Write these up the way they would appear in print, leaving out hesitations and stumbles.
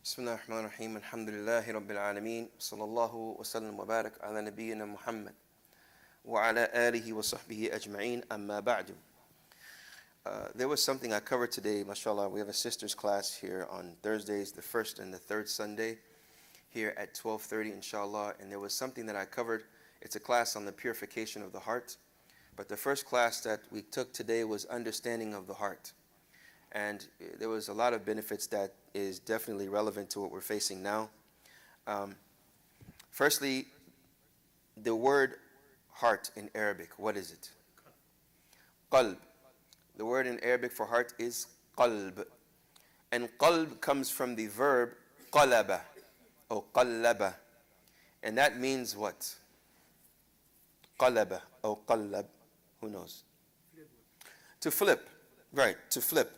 Bismillah ar-Rahman ar-Rahim. Alhamdulillahi Rabbil Alameen. Sallallahu wa sallam wa barak ala nabiyyina Muhammad wa ala alihi wa sahbihi ajma'een. Amma ba'du. There was something I covered today, mashallah. We have a sisters class here on Thursdays, the first and the third Sunday, here at 12:30, inshallah. And there was something that I covered. It's a class on the purification of the heart. But the first class that we took today was understanding of the heart. And there was a lot of benefits that is definitely relevant to what we're facing now. Firstly, the word heart in Arabic, what is it? Qalb. The word in Arabic for heart is qalb. And qalb comes from the verb qalaba or qallaba. And that means what? Qalaba or qallab. Who knows? To flip. Right, to flip.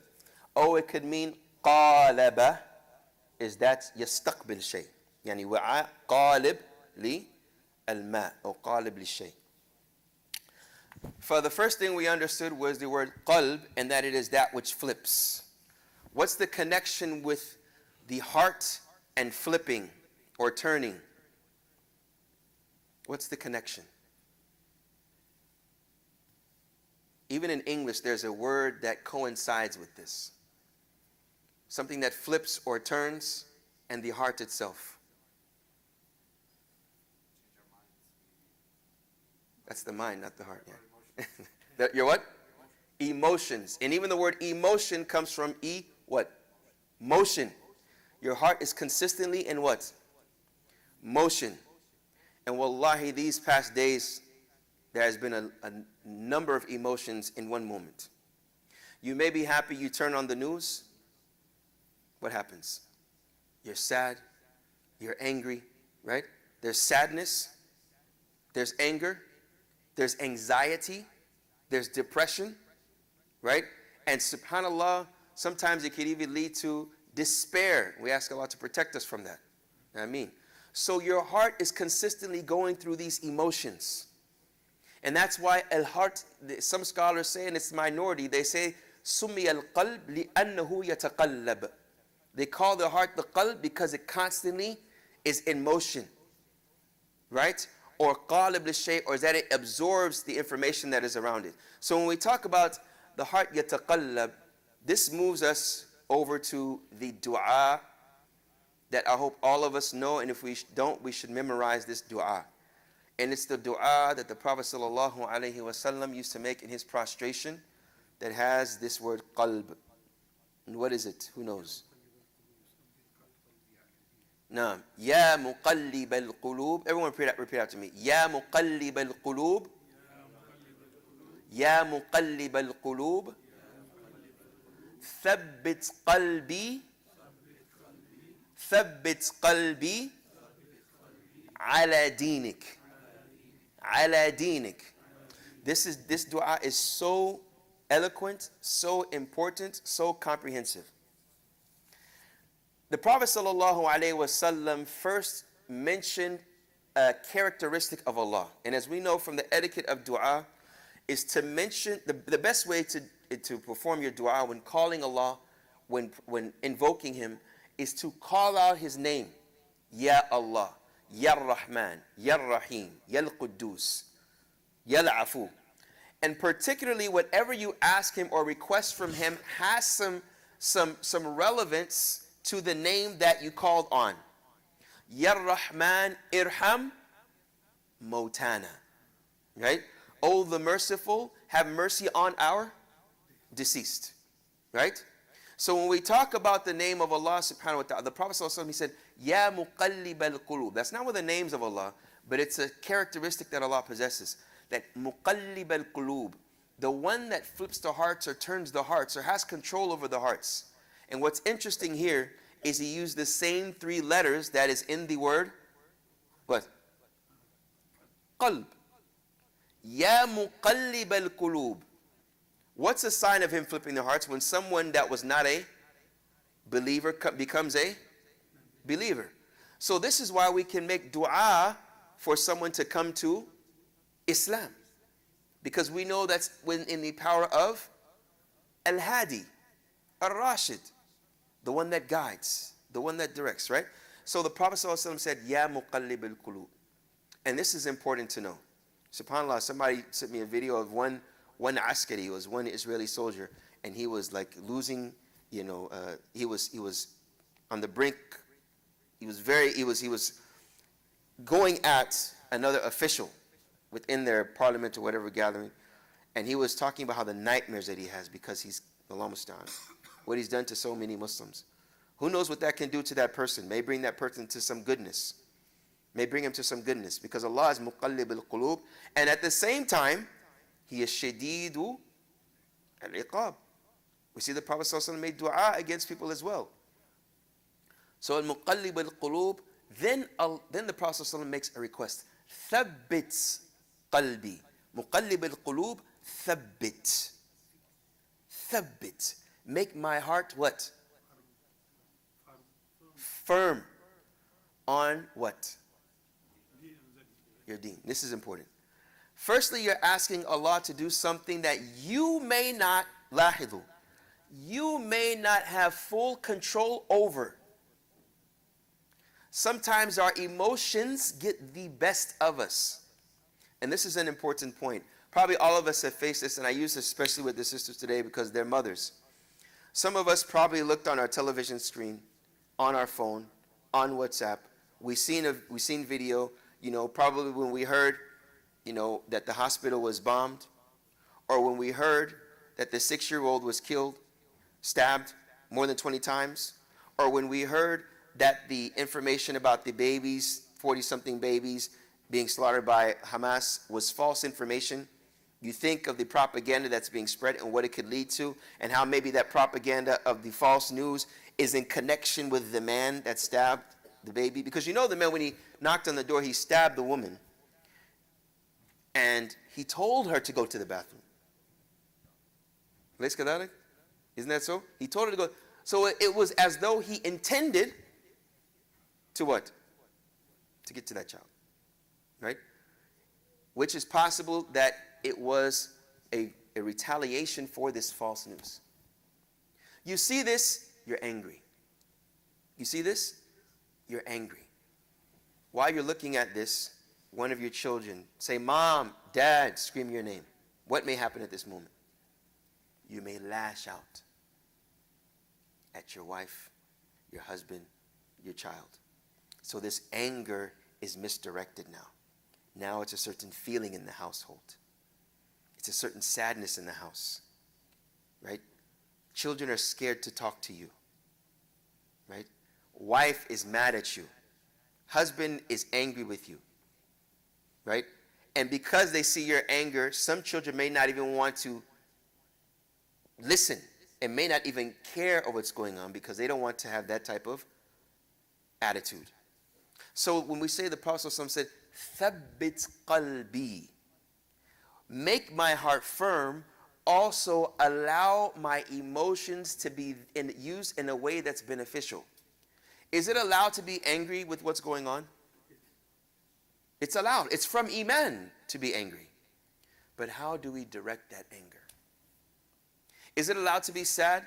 Or it could mean qalaba, is that yastaqbil shay. Yani wa'a qalib li al-ma, or qalib li shay. For the first thing we understood was the word qalb, and that it is that which flips. What's the connection with the heart and flipping or turning? What's the connection? Even in English, there's a word that coincides with this. Something that flips or turns, and the heart itself. That's the mind, not the heart. Yeah. Your what? Emotions. And even the word emotion comes from what? Motion. Your heart is consistently in what? Motion. And wallahi, these past days, there has been a number of emotions in one moment. You may be happy, you turn on the news. What happens? You're sad, you're angry, right? There's sadness, there's anger, there's anxiety, there's depression, right? And subhanAllah, sometimes it can even lead to despair. We ask Allah to protect us from that. I mean, so your heart is consistently going through these emotions. And that's why al-heart, some scholars say, and it's minority, they say, سُمِّيَ الْقَلْبِ لِأَنَّهُ يَتَقَلَّبُ. They call the heart the qalb because it constantly is in motion, right? Or qalib li-shay, or that it absorbs the information that is around it. So when we talk about the heart yataqallab, this moves us over to the dua that I hope all of us know, and if we don't, we should memorize this dua. And it's the dua that the Prophet ﷺ used to make in his prostration that has this word qalb. And what is it? Who knows? Naam. Ya muqallib al-qulub. Everyone repeat after me. Ya muqallib al-qulub. Ya muqallib al-qulub. Thabbit qalbi. Thabbit qalbi. Ala dinik. Ala dinik. This dua is so eloquent, so important, so comprehensive. The Prophet ﷺ first mentioned a characteristic of Allah. And as we know from the etiquette of dua, is to mention, the best way to perform your dua when calling Allah, when invoking Him, is to call out His name. Ya Allah, Ya Rahman, Ya Rahim, Ya Quddus, Ya Afu. And particularly whatever you ask Him or request from Him has some relevance to the name that you called on. Ya Rahman irham motana. Right? Oh, the merciful, have mercy on our deceased. Right? So when we talk about the name of Allah subhanahu wa ta'ala, the Prophet ﷺ, he said, Ya muqallib al-qulub. That's not one of the names of Allah, but it's a characteristic that Allah possesses. That muqallib al-qulub, the one that flips the hearts or turns the hearts or has control over the hearts. And what's interesting here is he used the same three letters that is in the word, what? Qalb. Ya muqallib al-qulub. What's a sign of him flipping the hearts? When someone that was not a believer becomes a believer. So this is why we can make dua for someone to come to Islam. Because we know that's in the power of Al-Hadi, Ar-Rashid, the one that guides, The one that directs, right? So the Prophet ﷺ said, Ya muqallib al-qulub. And this is important to know. SubhanAllah, somebody sent me a video of one askari, was one Israeli soldier, and he was like losing, he was on the brink. He was going at another official within their parliament or whatever gathering, and he was talking about how the nightmares that he has because he's Allah musta'an, what he's done to so many Muslims. Who knows what that can do to that person? May bring that person to some goodness. May bring him to some goodness, because Allah is muqallib al-qulub, and at the same time, He is shadidu al-iqab. We see the Prophet ﷺ made dua against people as well. So al-muqallib al-qulub, then the Prophet ﷺ makes a request. Thabbit qalbi. Muqallib al-qulub, thabbit. Thabbit. Make my heart what? Firm on what? Your deen. This is important. Firstly, you're asking Allah to do something that you may not, lahidu, you may not have full control over. Sometimes our emotions get the best of us. And this is an important point. Probably all of us have faced this, and I use this especially with the sisters today because they're mothers. Some of us probably looked on our television screen, on our phone, on WhatsApp. We've seen video, probably when we heard, that the hospital was bombed, or when we heard that the 6-year-old was killed, stabbed more than 20 times, or when we heard that the information about the babies, 40-something babies being slaughtered by Hamas was false information. You think of the propaganda that's being spread and what it could lead to, and how maybe that propaganda of the false news is in connection with the man that stabbed the baby. Because the man, when he knocked on the door, he stabbed the woman, and he told her to go to the bathroom. Isn't that so? He told her to go. So it was as though he intended to what? To get to that child. Right? Which is possible that it was a retaliation for this false news. You see this, you're angry. You see this, you're angry. While you're looking at this, one of your children say, Mom, Dad, scream your name. What may happen at this moment? You may lash out at your wife, your husband, your child. So this anger is misdirected now. Now it's a certain feeling in the household. It's a certain sadness in the house, right? Children are scared to talk to you, right? Wife is mad at you. Husband is angry with you, right? And because they see your anger, some children may not even want to listen and may not even care of what's going on because they don't want to have that type of attitude. So when we say, the Prophet ﷺ said, Thabbit qalbi, make my heart firm, also allow my emotions to be used in a way that's beneficial. Is it allowed to be angry with what's going on? It's allowed. It's from Iman to be angry. But how do we direct that anger? Is it allowed to be sad?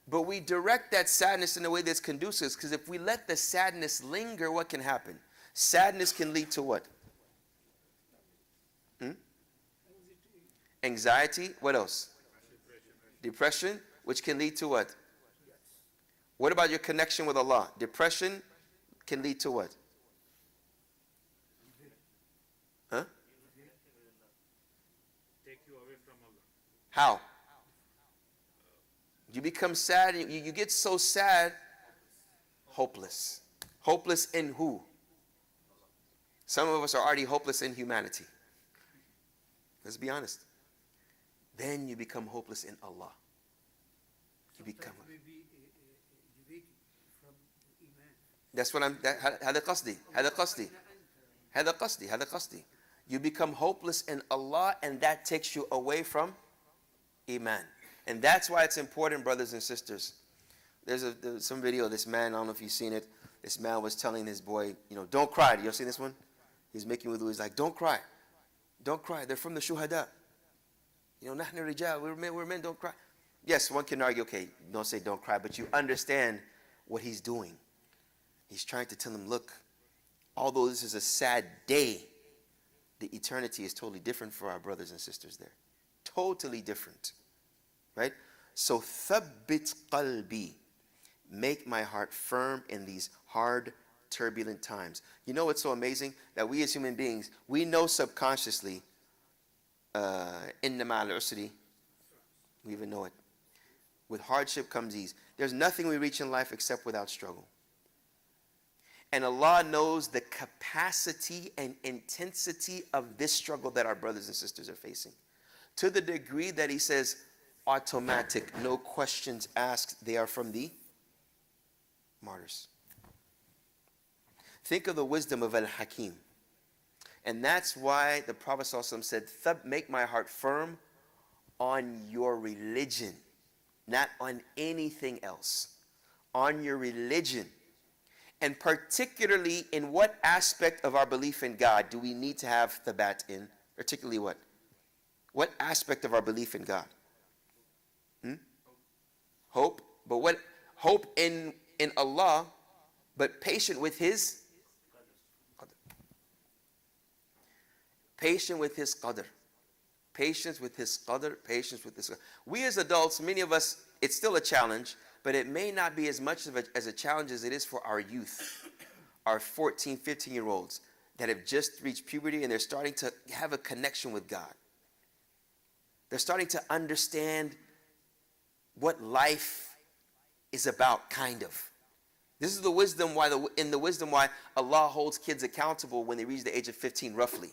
But we direct that sadness in a way that's conducive, because if we let the sadness linger, what can happen? Sadness can lead to what? Anxiety. What else? Depression, which can lead to what? What about your connection with Allah? Depression can lead to what? Huh? Take you away from Allah. How? You become sad, and you get so sad, hopeless. Hopeless in who? Some of us are already hopeless in humanity. Let's be honest. Then you become hopeless in Allah. You become. That's what I'm. هذا قصدي. You become hopeless in Allah, and that takes you away from Iman. And that's why it's important, brothers and sisters. There's some video of this man, I don't know if you've seen it. This man was telling his boy, don't cry. You ever seen this one? He's making wudu. He's like, don't cry. Don't cry. They're from the shuhada. نحن رجال. We're men, don't cry. Yes, one can argue, okay, don't say don't cry, but you understand what he's doing. He's trying to tell them, look, although this is a sad day, the eternity is totally different for our brothers and sisters there. Totally different. Right? So, thabbit qalbi. Make my heart firm in these hard, turbulent times. You know what's so amazing? That we as human beings, we know subconsciously, inna ma'al usri, we even know it. With hardship comes ease. There's nothing we reach in life except without struggle. And Allah knows the capacity and intensity of this struggle that our brothers and sisters are facing. To the degree that He says, automatic, no questions asked, they are from the martyrs. Think of the wisdom of Al-Hakim. And that's why the Prophet ﷺ said, make my heart firm on your religion, not on anything else. On your religion. And particularly in what aspect of our belief in God do we need to have thabat in? Particularly what? What aspect of our belief in God? Hope. But what? Hope in Allah, but patient with His qadr. Patient with His qadr. Patience with His qadr. Patience with His qadr. We as adults, many of us, it's still a challenge, but it may not be as much of as a challenge as it is for our youth, our 14, 15-year-olds that have just reached puberty and they're starting to have a connection with God. They're starting to understand what life is about, kind of. This is the wisdom why why Allah holds kids accountable when they reach the age of 15, roughly,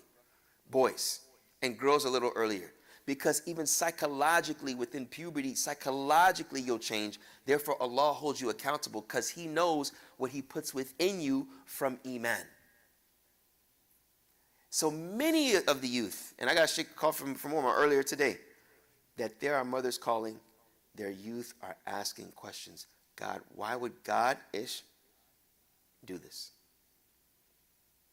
boys, and girls a little earlier. Because even psychologically, within puberty, psychologically you'll change. Therefore, Allah holds you accountable because He knows what He puts within you from Iman. So many of the youth, and I got a call from Omar earlier today, that there are mothers calling, their youth are asking questions. God, why would God-ish do this?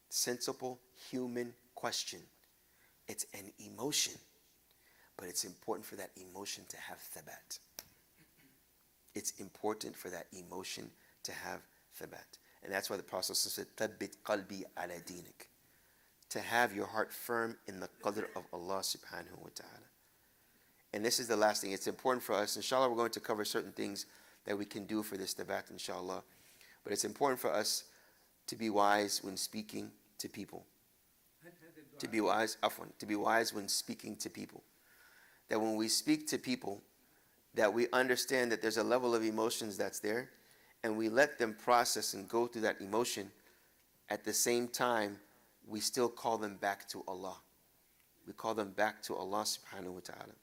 Sensible human question. It's an emotion. But it's important for that emotion to have thabat. It's important for that emotion to have thabat. And that's why the Prophet said, thabbit qalbi ala dinik. To have your heart firm in the qadr of Allah subhanahu wa ta'ala. And this is the last thing. It's important for us. Inshallah, we're going to cover certain things that we can do for this thabat, inshallah. But it's important for us to be wise when speaking to people. To be wise when speaking to people. That when we speak to people, that we understand that there's a level of emotions that's there, and we let them process and go through that emotion. At the same time, we still call them back to Allah. We call them back to Allah subhanahu wa ta'ala.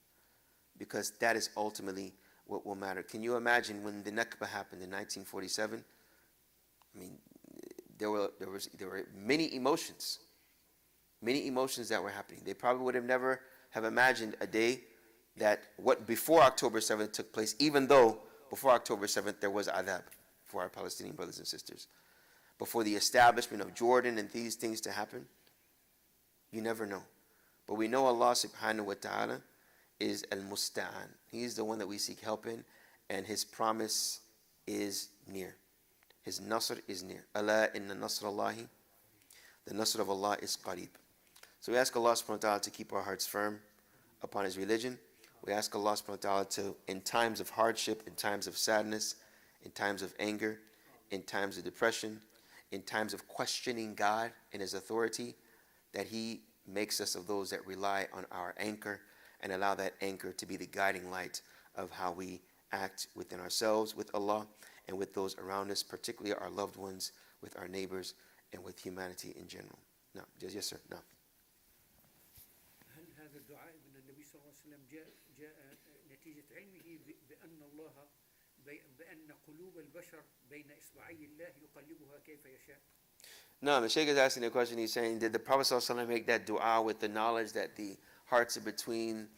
Because that is ultimately what will matter. Can you imagine when the Nakba happened in 1947? I mean, there were many emotions that were happening. They probably would have never have imagined a day that what before October 7th took place, even though before October 7th there was adhab for our Palestinian brothers and sisters. Before the establishment of Jordan and these things to happen, you never know. But we know Allah subhanahu wa ta'ala is al-musta'an. He's the one that we seek help in, and His promise is near. His nasr is near. Ala inna nasrallahi. The nasr of Allah is qareeb. So we ask Allah subhanahu wa ta'ala to keep our hearts firm upon His religion. We ask Allah subhanahu wa ta'ala to, in times of hardship, in times of sadness, in times of anger, in times of depression, in times of questioning God and His authority, that He makes us of those that rely on our anchor and allow that anchor to be the guiding light of how we act within ourselves, with Allah, and with those around us, particularly our loved ones, with our neighbors, and with humanity in general. No, yes, sir. No. هل هذا الدعاء من النبي صلى الله عليه وسلم جاء نتيجة علمه بأن الله بأن قلوب البشر بين إصبعي الله يقلبها كيف يشاء? No, the Sheikh is asking the question. He's saying, did the Prophet ﷺ make that dua with the knowledge that the hearts are between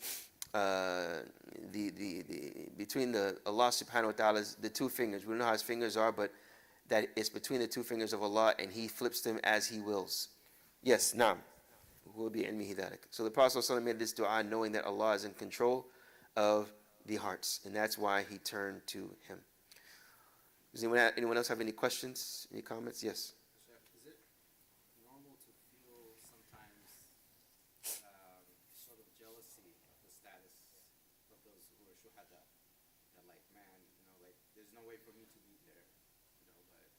between the Allah subhanahu wa ta'ala's the two fingers? We don't know how His fingers are, but that it's between the two fingers of Allah, and He flips them as He wills. Yes, naam. Will be ilmihi dhalik. So the Prophet ﷺ made this dua knowing that Allah is in control of the hearts, and that's why he turned to Him. Does anyone else have any questions, any comments? Yes. Chef, is it normal to feel sometimes sort of jealousy of the status of those who are shuhada? That like, man, like there's no way for me to be there, but like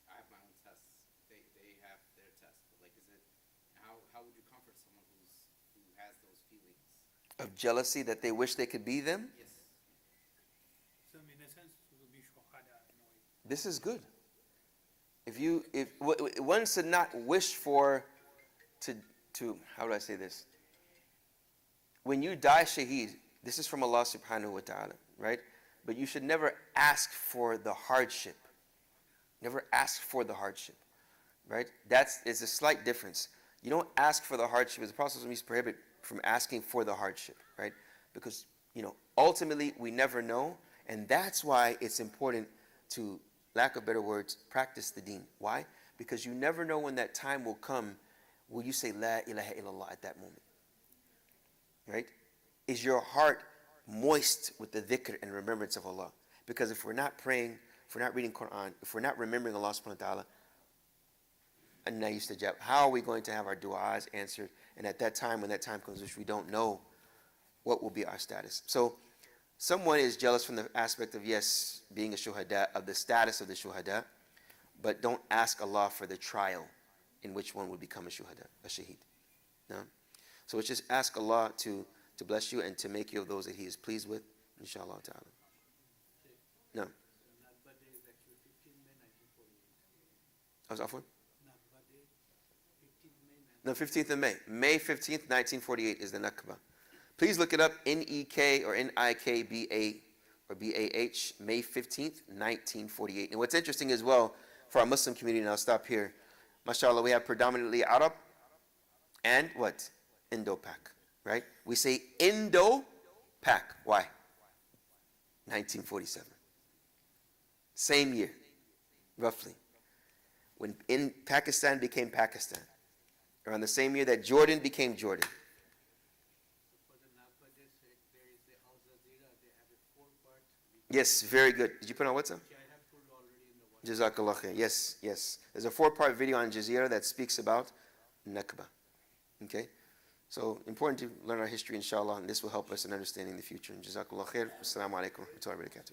I have my own tests. They have their tests, but like, is it how would you comfort someone who has those feelings? Of jealousy that they wish they could be them? Yes. So in a sense, it will be shuhada in a way. This is good. If one should not wish for to how do I say this? When you die shaheed, this is from Allah subhanahu wa ta'ala, right? But you should never ask for the hardship. Never ask for the hardship, right? It's a slight difference. You don't ask for the hardship. As the Prophet used to prohibit from asking for the hardship, right? Because, ultimately we never know, and that's why it's important to, lack of better words, practice the deen. Why? Because you never know when that time will come. Will you say La ilaha illallah at that moment? Right? Is your heart moist with the dhikr and remembrance of Allah? Because if we're not praying, if we're not reading Quran, if we're not remembering Allah subhanahu wa ta'ala, how are we going to have our du'as answered? And at that time, when that time comes, which we don't know, what will be our status? So someone is jealous from the aspect of, yes, being a shuhada, of the status of the shuhada, but don't ask Allah for the trial in which one would become a shuhada, a shaheed. No? So it's just ask Allah to bless you and to make you of those that He is pleased with, inshallah ta'ala. No. I was off one? No, 15th of May. May 15th, 1948 is the Nakba. Please look it up, N-E-K or N-I-K-B-A or B-A-H, May 15th, 1948. And what's interesting as well, for our Muslim community, and I'll stop here, mashallah, we have predominantly Arab and what? Indo-Pak, right? We say Indo-Pak. Why? 1947. Same year, roughly. When in Pakistan became Pakistan. Around the same year that Jordan became Jordan. For the Nakba, there is the Al Jazeera, they have a 4-part. Yes, very good. Did you put on WhatsApp? Which I have put already in the WhatsApp. Jazakallah khair. Yes, yes. There's a 4-part video on Jazeera that speaks about Nakba. Okay? So important to learn our history, inshallah, and this will help us in understanding the future. Jazakallah khair. Assalamu alaikum wa rahmatullahi wa barakatuh.